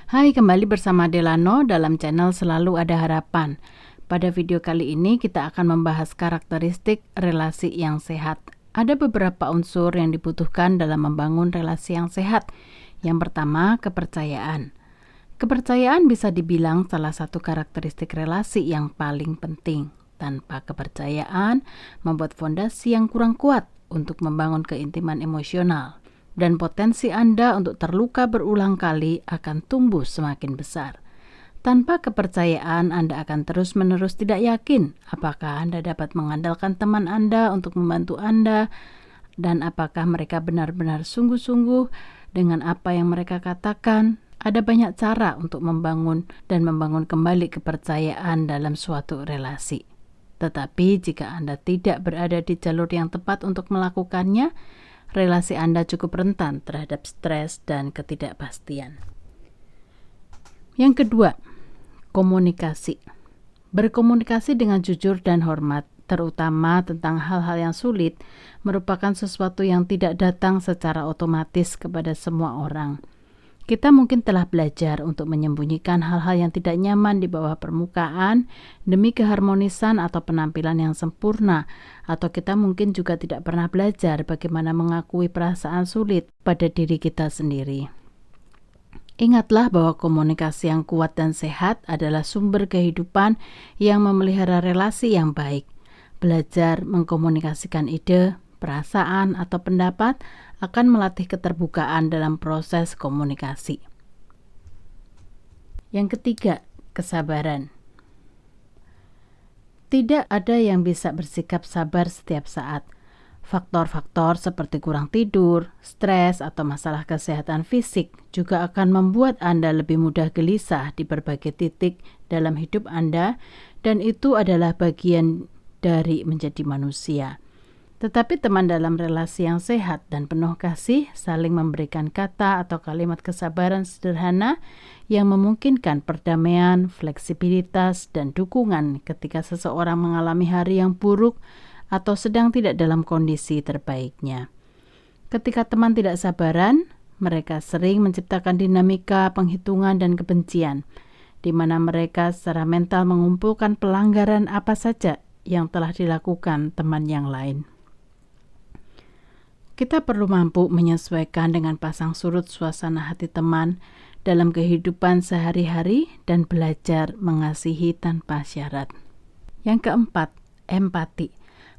Hai, kembali bersama Delano dalam channel Selalu Ada Harapan. Pada video kali ini kita akan membahas karakteristik relasi yang sehat. Ada beberapa unsur yang dibutuhkan dalam membangun relasi yang sehat. Yang pertama, kepercayaan. Kepercayaan bisa dibilang salah satu karakteristik relasi yang paling penting. Tanpa kepercayaan, membuat fondasi yang kurang kuat untuk membangun keintiman emosional. Dan potensi Anda untuk terluka berulang kali akan tumbuh semakin besar. Tanpa kepercayaan, Anda akan terus-menerus tidak yakin apakah Anda dapat mengandalkan teman Anda untuk membantu Anda, dan apakah mereka benar-benar sungguh-sungguh dengan apa yang mereka katakan. Ada banyak cara untuk membangun kembali kepercayaan dalam suatu relasi. Tetapi jika Anda tidak berada di jalur yang tepat untuk melakukannya, relasi Anda cukup rentan terhadap stres dan ketidakpastian. Yang kedua, komunikasi. Berkomunikasi dengan jujur dan hormat, terutama tentang hal-hal yang sulit, merupakan sesuatu yang tidak datang secara otomatis kepada semua orang. Kita mungkin telah belajar untuk menyembunyikan hal-hal yang tidak nyaman di bawah permukaan demi keharmonisan atau penampilan yang sempurna, atau kita mungkin juga tidak pernah belajar bagaimana mengakui perasaan sulit pada diri kita sendiri. Ingatlah bahwa komunikasi yang kuat dan sehat adalah sumber kehidupan yang memelihara relasi yang baik. Belajar mengkomunikasikan ide, perasaan, atau pendapat akan melatih keterbukaan dalam proses komunikasi. Yang ketiga, kesabaran. Tidak ada yang bisa bersikap sabar setiap saat. Faktor-faktor seperti kurang tidur, stres, atau masalah kesehatan fisik juga akan membuat Anda lebih mudah gelisah di berbagai titik dalam hidup Anda, dan itu adalah bagian dari menjadi manusia. Tetapi teman dalam relasi yang sehat dan penuh kasih saling memberikan kata atau kalimat kesabaran sederhana yang memungkinkan perdamaian, fleksibilitas, dan dukungan ketika seseorang mengalami hari yang buruk atau sedang tidak dalam kondisi terbaiknya. Ketika teman tidak sabaran, mereka sering menciptakan dinamika, penghitungan, dan kebencian, di mana mereka secara mental mengumpulkan pelanggaran apa saja yang telah dilakukan teman yang lain. Kita perlu mampu menyesuaikan dengan pasang surut suasana hati teman dalam kehidupan sehari-hari dan belajar mengasihi tanpa syarat. Yang keempat, empati.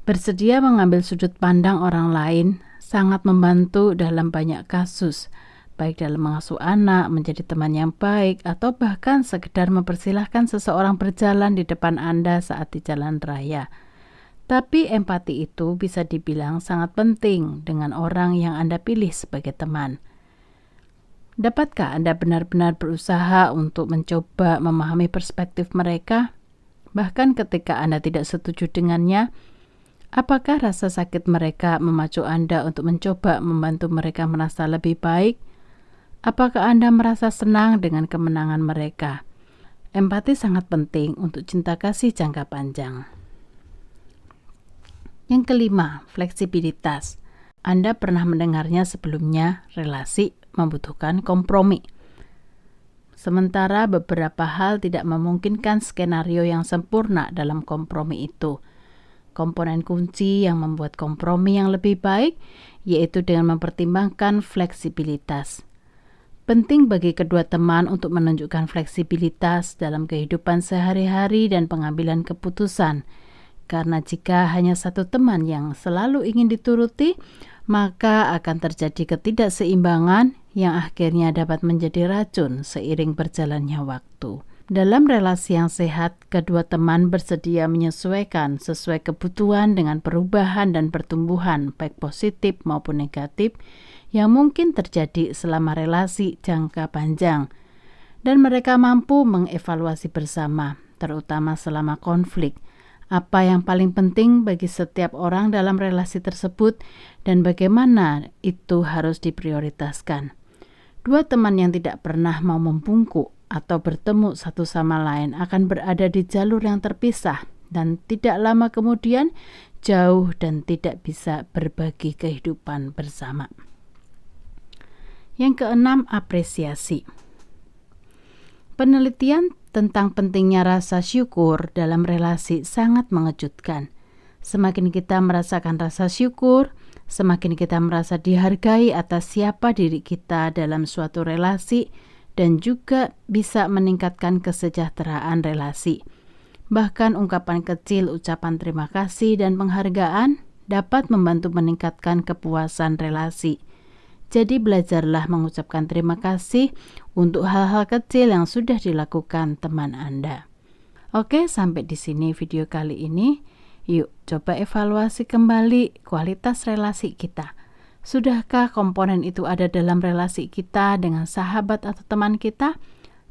Bersedia mengambil sudut pandang orang lain sangat membantu dalam banyak kasus, baik dalam mengasuh anak, menjadi teman yang baik, atau bahkan sekedar mempersilahkan seseorang berjalan di depan Anda saat di jalan raya. Tapi empati itu bisa dibilang sangat penting dengan orang yang Anda pilih sebagai teman. Dapatkah Anda benar-benar berusaha untuk mencoba memahami perspektif mereka? Bahkan ketika Anda tidak setuju dengannya, apakah rasa sakit mereka memacu Anda untuk mencoba membantu mereka merasa lebih baik? Apakah Anda merasa senang dengan kemenangan mereka? Empati sangat penting untuk cinta kasih jangka panjang. Yang kelima, fleksibilitas. Anda pernah mendengarnya sebelumnya, relasi membutuhkan kompromi. Sementara beberapa hal tidak memungkinkan skenario yang sempurna dalam kompromi itu. Komponen kunci yang membuat kompromi yang lebih baik yaitu dengan mempertimbangkan fleksibilitas. Penting bagi kedua teman untuk menunjukkan fleksibilitas dalam kehidupan sehari-hari dan pengambilan keputusan. Karena jika hanya satu teman yang selalu ingin dituruti, maka akan terjadi ketidakseimbangan yang akhirnya dapat menjadi racun seiring berjalannya waktu. Dalam relasi yang sehat, kedua teman bersedia menyesuaikan sesuai kebutuhan dengan perubahan dan pertumbuhan, baik positif maupun negatif, yang mungkin terjadi selama relasi jangka panjang. Dan mereka mampu mengevaluasi bersama, terutama selama konflik, apa yang paling penting bagi setiap orang dalam relasi tersebut dan bagaimana itu harus diprioritaskan. Dua teman yang tidak pernah mau membungkuk atau bertemu satu sama lain akan berada di jalur yang terpisah dan tidak lama kemudian jauh dan tidak bisa berbagi kehidupan bersama. Yang keenam, apresiasi. Penelitian tentang pentingnya rasa syukur dalam relasi sangat mengejutkan. Semakin kita merasakan rasa syukur, semakin kita merasa dihargai atas siapa diri kita dalam suatu relasi dan juga bisa meningkatkan kesejahteraan relasi. Bahkan ungkapan kecil, ucapan terima kasih dan penghargaan dapat membantu meningkatkan kepuasan relasi. Jadi belajarlah mengucapkan terima kasih untuk hal-hal kecil yang sudah dilakukan teman Anda. Oke, sampai di sini video kali ini. Yuk, coba evaluasi kembali kualitas relasi kita. Sudahkah komponen itu ada dalam relasi kita dengan sahabat atau teman kita?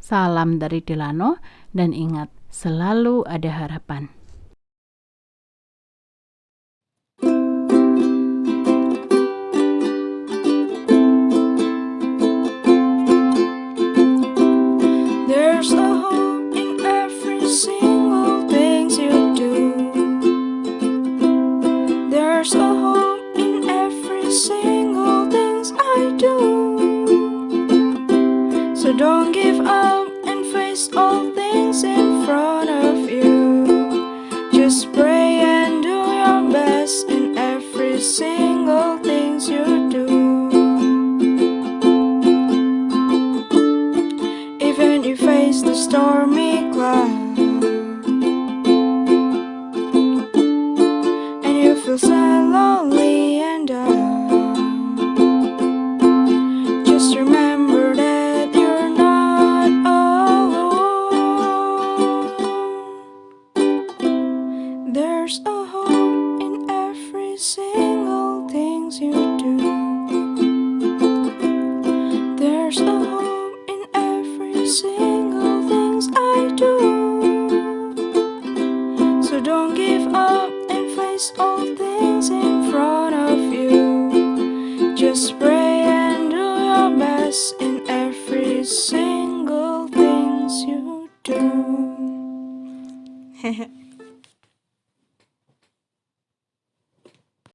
Salam dari Delano, dan ingat, selalu ada harapan. There's a hope in every single thing you do. There's a hope in every single thing I do. So don't give up and face all things in front of you. Just pray and do your best in every single thing you do. Even if you face the stormy cloud and you feel sad, lonely and down, just remember that you're not alone. There's a hope in every single thing you do. There's a hope in every single things I do. So don't give up and face all things in front of you. Just pray and do your best in every single things you do.